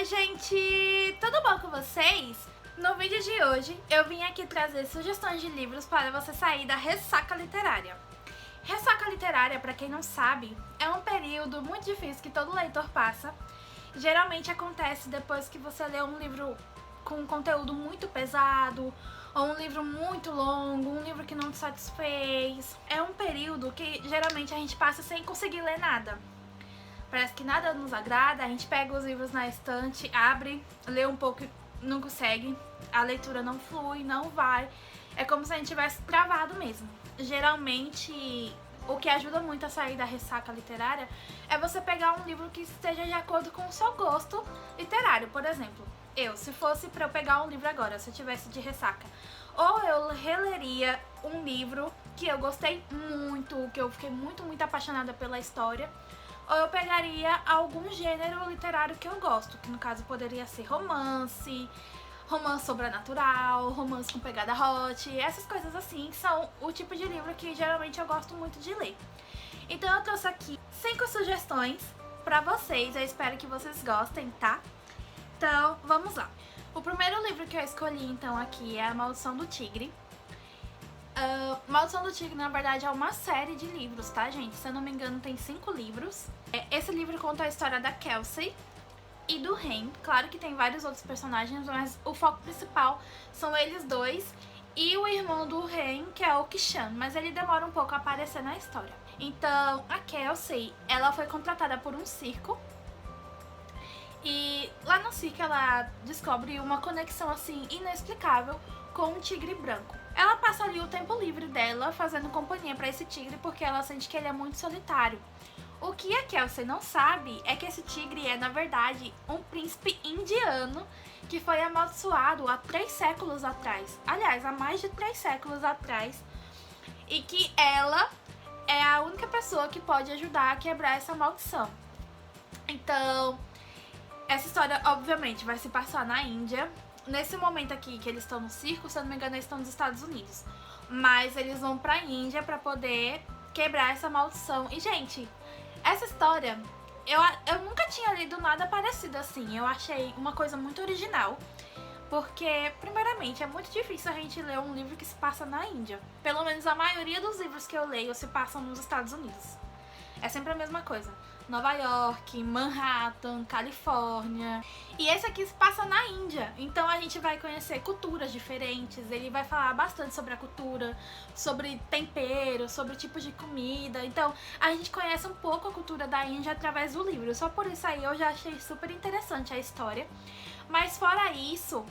gente! Tudo bom com vocês? No vídeo de hoje, eu vim aqui trazer sugestões de livros para você sair da ressaca literária. Ressaca literária, para quem não sabe, é um período muito difícil que todo leitor passa. Geralmente acontece depois que você lê um livro com um conteúdo muito pesado, ou um livro muito longo, um livro que não te satisfez. É um período que geralmente a gente passa sem conseguir ler nada. Parece que nada nos agrada, a gente pega os livros na estante, abre, lê um pouco e não consegue, a leitura não flui, não vai. É como se a gente tivesse travado mesmo. Geralmente, o que ajuda muito a sair da ressaca literária é você pegar um livro que esteja de acordo com o seu gosto literário. Por exemplo, se fosse pra eu pegar um livro agora, se eu tivesse de ressaca, ou eu releria um livro que eu gostei muito, que eu fiquei muito apaixonada pela história, ou eu pegaria algum gênero literário que eu gosto, que no caso poderia ser romance, romance sobrenatural, romance com pegada hot, essas coisas assim são o tipo de livro que geralmente eu gosto muito de ler. Então eu trouxe aqui 5 sugestões pra vocês, eu espero que vocês gostem, tá? Então vamos lá. O primeiro livro que eu escolhi então aqui é A Maldição do Tigre. Maldição do Tigre, na verdade, é uma série de livros, tá, gente? Se eu não me engano, tem 5 livros. Esse livro conta a história da Kelsey e do Ren. Claro que tem vários outros personagens, mas o foco principal são eles dois e o irmão do Ren, que é o Kishan, mas ele demora um pouco a aparecer na história. Então, a Kelsey, ela foi contratada por um circo e lá no circo ela descobre uma conexão, assim, inexplicável com um tigre branco. Ela passa ali o tempo livre dela fazendo companhia pra esse tigre porque ela sente que ele é muito solitário. O que a Kelsey não sabe é que esse tigre é, na verdade, um príncipe indiano que foi amaldiçoado há 3 séculos atrás. Aliás, há mais de 3 séculos atrás. E que ela é a única pessoa que pode ajudar a quebrar essa maldição. Então, essa história, obviamente, vai se passar na Índia. Nesse momento aqui que eles estão no circo, se eu não me engano, eles estão nos Estados Unidos. Mas eles vão pra Índia pra poder quebrar essa maldição. E, gente, essa história, eu nunca tinha lido nada parecido assim. Eu achei uma coisa muito original. Porque, primeiramente, é muito difícil a gente ler um livro que se passa na Índia. Pelo menos a maioria dos livros que eu leio se passam nos Estados Unidos. É sempre a mesma coisa. Nova York, Manhattan, Califórnia. E esse aqui se passa na Índia. Então a gente vai conhecer culturas diferentes. Ele vai falar bastante sobre a cultura, sobre tempero, sobre tipos de comida. Então a gente conhece um pouco a cultura da Índia através do livro. Só por isso aí eu já achei super interessante a história. Mas fora isso,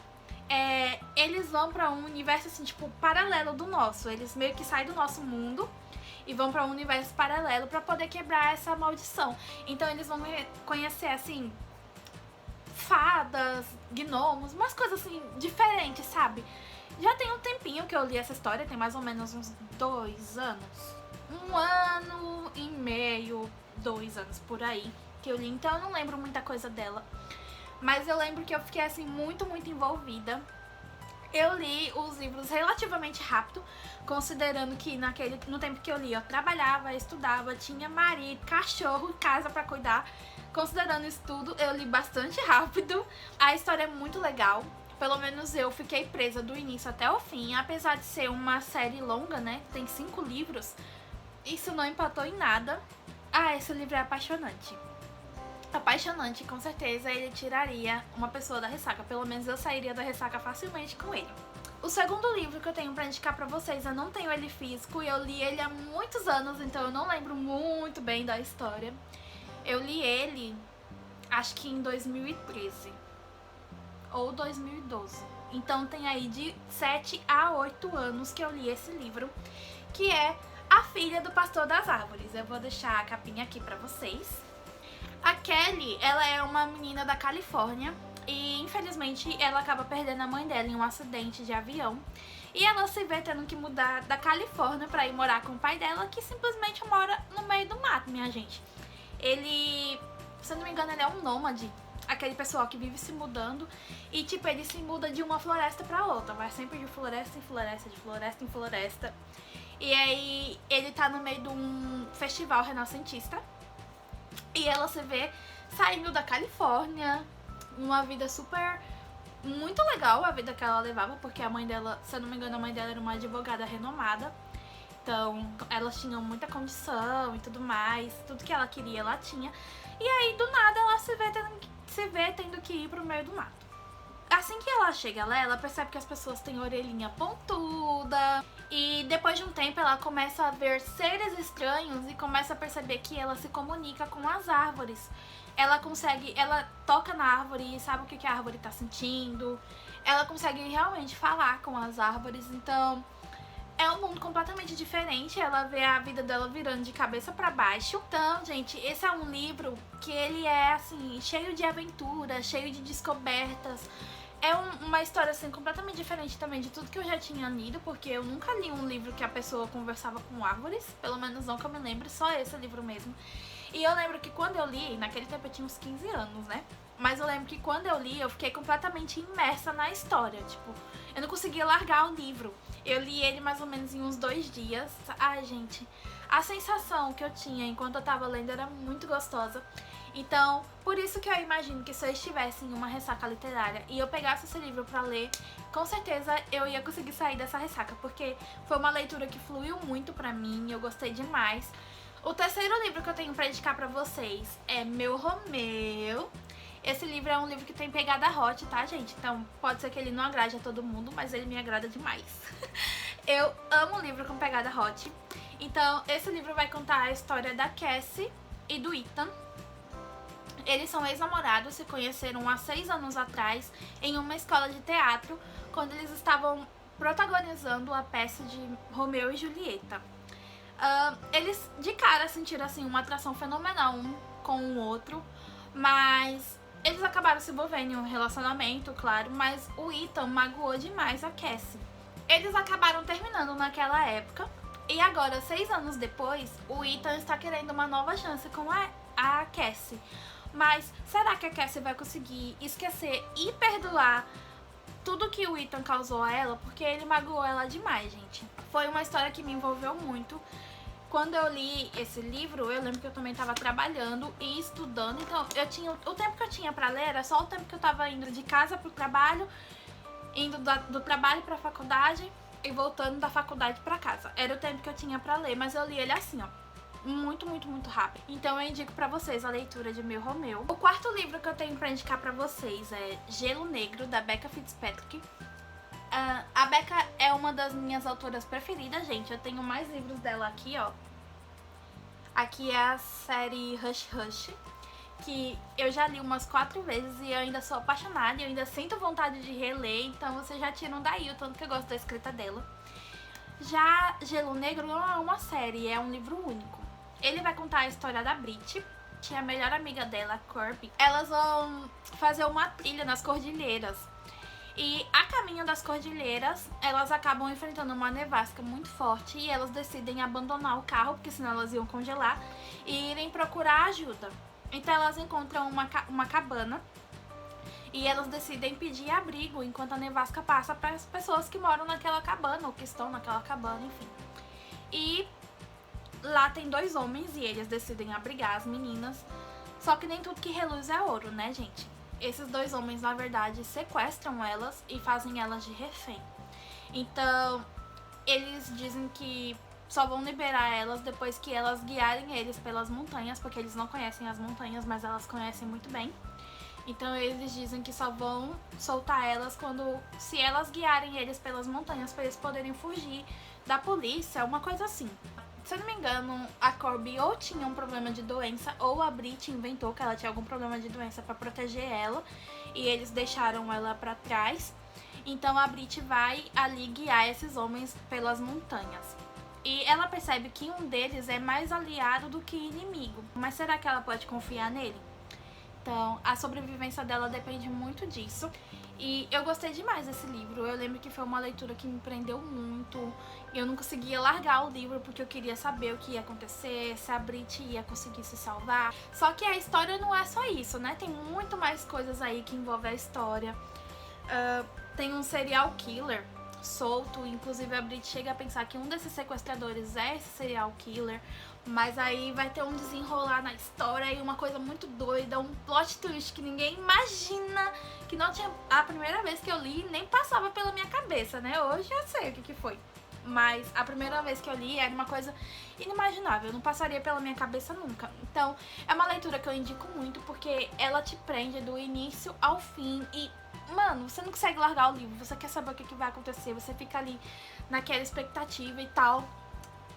eles vão pra um universo assim, tipo, paralelo do nosso. Eles meio que saem do nosso mundo e vão pra um universo paralelo pra poder quebrar essa maldição. Então eles vão conhecer, assim, fadas, gnomos, umas coisas assim, diferentes, sabe? Já tem um tempinho que eu li essa história, tem mais ou menos uns 2 anos. 1 ano e meio, 2 anos por aí que eu li, então eu não lembro muita coisa dela. Mas eu lembro que eu fiquei, assim, muito envolvida. Eu li os livros relativamente rápido, considerando que no tempo que eu li eu trabalhava, estudava, tinha marido, cachorro, casa pra cuidar. Considerando isso tudo, eu li bastante rápido. A história é muito legal, pelo menos eu fiquei presa do início até o fim. Apesar de ser uma série longa, né, tem 5 livros, isso não empatou em nada. Esse livro é apaixonante. Apaixonante, com certeza ele tiraria uma pessoa da ressaca. Pelo menos eu sairia da ressaca facilmente com ele. O segundo livro que eu tenho pra indicar pra vocês, eu não tenho ele físico e eu li ele há muitos anos, então eu não lembro muito bem da história. Eu li ele, acho que em 2013 ou 2012. Então tem aí de 7 a 8 anos que eu li esse livro, que é A Filha do Pastor das Árvores. Eu vou deixar a capinha aqui pra vocês. A Kelly, ela é uma menina da Califórnia e infelizmente ela acaba perdendo a mãe dela em um acidente de avião. E ela se vê tendo que mudar da Califórnia pra ir morar com o pai dela, que simplesmente mora no meio do mato, minha gente. Ele, se eu não me engano, ele é um nômade, aquele pessoal que vive se mudando. E tipo, ele se muda de uma floresta pra outra, vai sempre de floresta em floresta, de floresta em floresta. E aí ele tá no meio de um festival renascentista. E ela se vê saindo da Califórnia, uma vida super... muito legal a vida que ela levava, porque a mãe dela, se eu não me engano, a mãe dela era uma advogada renomada. Então, elas tinham muita condição e tudo mais, tudo que ela queria ela tinha. E aí, do nada, ela se vê tendo que ir pro meio do mato. Assim que ela chega lá, ela percebe que as pessoas têm orelhinha pontuda. E depois de um tempo, ela começa a ver seres estranhos e começa a perceber que ela se comunica com as árvores. Ela toca na árvore e sabe o que a árvore tá sentindo. Ela consegue realmente falar com as árvores, então... é um mundo completamente diferente, ela vê a vida dela virando de cabeça pra baixo. Então, gente, esse é um livro que ele é, assim, cheio de aventura, cheio de descobertas. É uma história, assim, completamente diferente também de tudo que eu já tinha lido, porque eu nunca li um livro que a pessoa conversava com árvores, pelo menos não que eu me lembre, só esse livro mesmo. E eu lembro que quando eu li, naquele tempo eu tinha uns 15 anos, né? Mas eu lembro que quando eu li, eu fiquei completamente imersa na história, tipo, eu não conseguia largar o livro. Eu li ele mais ou menos em uns 2 dias. Ai, gente, a sensação que eu tinha enquanto eu tava lendo era muito gostosa. Então, por isso que eu imagino que se eu estivesse em uma ressaca literária e eu pegasse esse livro pra ler, com certeza eu ia conseguir sair dessa ressaca, porque foi uma leitura que fluiu muito pra mim, eu gostei demais. O terceiro livro que eu tenho pra indicar pra vocês é Meu Romeu. Esse livro é um livro que tem pegada hot, tá, gente? Então pode ser que ele não agrade a todo mundo, mas ele me agrada demais. Eu amo livro com pegada hot. Então esse livro vai contar a história da Cassie e do Ethan. Eles são ex-namorados, se conheceram há 6 anos atrás em uma escola de teatro, quando eles estavam protagonizando a peça de Romeu e Julieta. Eles de cara sentiram assim uma atração fenomenal um com o outro, mas eles acabaram se envolvendo em um relacionamento, claro, mas o Ethan magoou demais a Cassie. Eles acabaram terminando naquela época e agora, 6 anos depois, o Ethan está querendo uma nova chance com a Cassie. Mas será que a Cassie vai conseguir esquecer e perdoar tudo que o Ethan causou a ela? Porque ele magoou ela demais, gente. Foi uma história que me envolveu muito. Quando eu li esse livro, eu lembro que eu também estava trabalhando e estudando, então o tempo que eu tinha pra ler era só o tempo que eu tava indo de casa pro trabalho, indo do trabalho pra faculdade e voltando da faculdade pra casa. Era o tempo que eu tinha pra ler, mas eu li ele assim, ó, muito, muito, muito rápido. Então eu indico pra vocês a leitura de Meu Romeu. O quarto livro que eu tenho pra indicar pra vocês é Gelo Negro, da Becca Fitzpatrick. A Becca é uma das minhas autoras preferidas, gente. Eu tenho mais livros dela aqui, ó. Aqui é a série Hush Hush, que eu já li umas 4 vezes e eu ainda sou apaixonada, eu ainda sinto vontade de reler, então vocês já tiram daí o tanto que eu gosto da escrita dela. Já Gelo Negro não é uma série, é um livro único. Ele vai contar a história da Brit, que é a melhor amiga dela, a Corby. Elas vão fazer uma trilha nas cordilheiras. E a caminho das cordilheiras, elas acabam enfrentando uma nevasca muito forte e elas decidem abandonar o carro, porque senão elas iam congelar, e irem procurar ajuda. Então elas encontram uma cabana e elas decidem pedir abrigo enquanto a nevasca passa para as pessoas que moram naquela cabana ou que estão naquela cabana, enfim. E lá tem 2 homens e eles decidem abrigar as meninas, só que nem tudo que reluz é ouro, né, gente? Esses 2 homens, na verdade, sequestram elas e fazem elas de refém. Então, eles dizem que só vão liberar elas depois que elas guiarem eles pelas montanhas, porque eles não conhecem as montanhas, mas elas conhecem muito bem. Então, eles dizem que só vão soltar elas se elas guiarem eles pelas montanhas, para eles poderem fugir da polícia, uma coisa assim. Se eu não me engano, a Corby ou tinha um problema de doença, ou a Brit inventou que ela tinha algum problema de doença pra proteger ela, e eles deixaram ela pra trás. Então a Brit vai ali guiar esses homens pelas montanhas. E ela percebe que um deles é mais aliado do que inimigo. Mas será que ela pode confiar nele? Então, a sobrevivência dela depende muito disso. E eu gostei demais desse livro. Eu lembro que foi uma leitura que me prendeu muito. Eu não conseguia largar o livro porque eu queria saber o que ia acontecer, se a Brit ia conseguir se salvar. Só que a história não é só isso, né? Tem muito mais coisas aí que envolvem a história. Tem um serial killer, solto. Inclusive a Brit chega a pensar que um desses sequestradores é esse serial killer. Mas aí vai ter um desenrolar na história e uma coisa muito doida, um plot twist que ninguém imagina, que não tinha... A primeira vez que eu li nem passava pela minha cabeça, né? Hoje eu sei o que foi. Mas a primeira vez que eu li era uma coisa inimaginável, não passaria pela minha cabeça nunca. Então, é uma leitura que eu indico muito porque ela te prende do início ao fim e, mano, você não consegue largar o livro, você quer saber o que vai acontecer, você fica ali naquela expectativa e tal.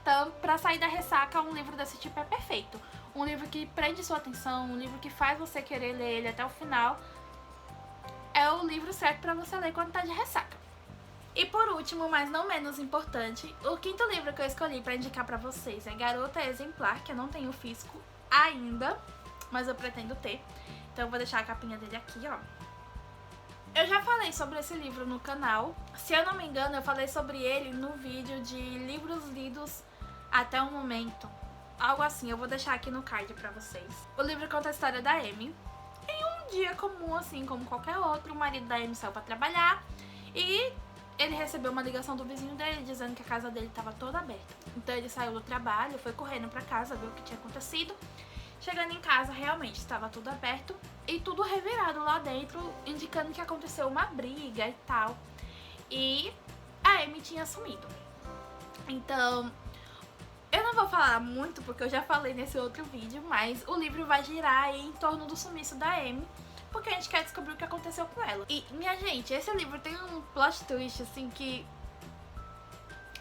Então, pra sair da ressaca, um livro desse tipo é perfeito. Um livro que prende sua atenção, um livro que faz você querer ler ele até o final. É o livro certo pra você ler quando tá de ressaca. E por último, mas não menos importante, o quinto livro que eu escolhi pra indicar pra vocês é Garota Exemplar, que eu não tenho físico ainda, mas eu pretendo ter. Então eu vou deixar a capinha dele aqui, ó. Eu já falei sobre esse livro no canal. Se eu não me engano, eu falei sobre ele no vídeo de livros lidos até o momento. Algo assim, eu vou deixar aqui no card pra vocês. O livro conta a história da Amy. Em um dia comum, assim como qualquer outro, o marido da Amy saiu pra trabalhar e ele recebeu uma ligação do vizinho dele dizendo que a casa dele estava toda aberta. Então ele saiu do trabalho, foi correndo pra casa, ver o que tinha acontecido. Chegando em casa, realmente estava tudo aberto e tudo revirado lá dentro, indicando que aconteceu uma briga e tal. E a Amy tinha sumido. Então, eu não vou falar muito porque eu já falei nesse outro vídeo, mas o livro vai girar aí em torno do sumiço da Amy, porque a gente quer descobrir o que aconteceu com ela. E, minha gente, esse livro tem um plot twist, assim, que...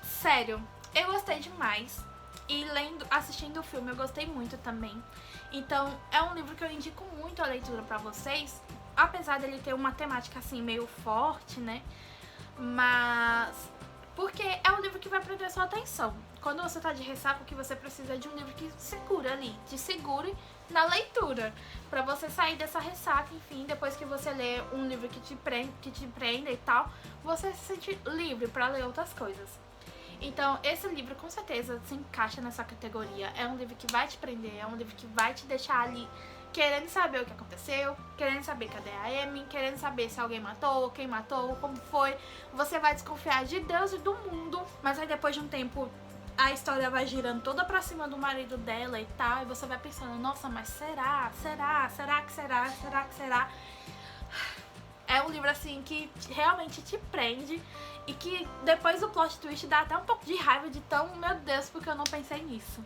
Sério, eu gostei demais. E assistindo o filme eu gostei muito também. Então, é um livro que eu indico muito a leitura pra vocês. Apesar dele ter uma temática, assim, meio forte, né? Mas... porque é um livro que vai prender sua atenção. Quando você tá de ressaca, o que você precisa é de um livro que segura ali, te segure na leitura, pra você sair dessa ressaca, enfim, depois que você lê um livro que te prenda e tal, você se sente livre pra ler outras coisas. Então, esse livro com certeza se encaixa nessa categoria. É um livro que vai te prender, é um livro que vai te deixar ali querendo saber o que aconteceu, querendo saber cadê a Amy, querendo saber se alguém matou, quem matou, como foi. Você vai desconfiar de Deus e do mundo, mas aí depois de um tempo a história vai girando toda pra cima do marido dela e tal, e você vai pensando, nossa, mas será que será? É um livro assim que realmente te prende e que depois do plot twist dá até um pouco de raiva de tão, meu Deus, porque eu não pensei nisso.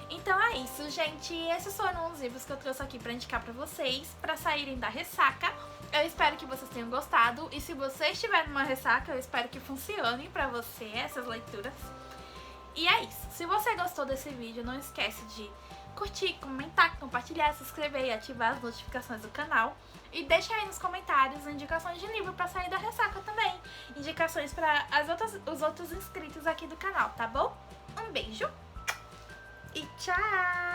Então é isso, gente. Esses foram os livros que eu trouxe aqui pra indicar pra vocês, pra saírem da ressaca. Eu espero que vocês tenham gostado. E se você estiver numa ressaca, eu espero que funcione pra você essas leituras. E é isso. Se você gostou desse vídeo, não esquece de curtir, comentar, compartilhar, se inscrever e ativar as notificações do canal. E deixa aí nos comentários indicações de livro pra sair da ressaca também. Indicações para os outros inscritos aqui do canal, tá bom? Um beijo! E tchau!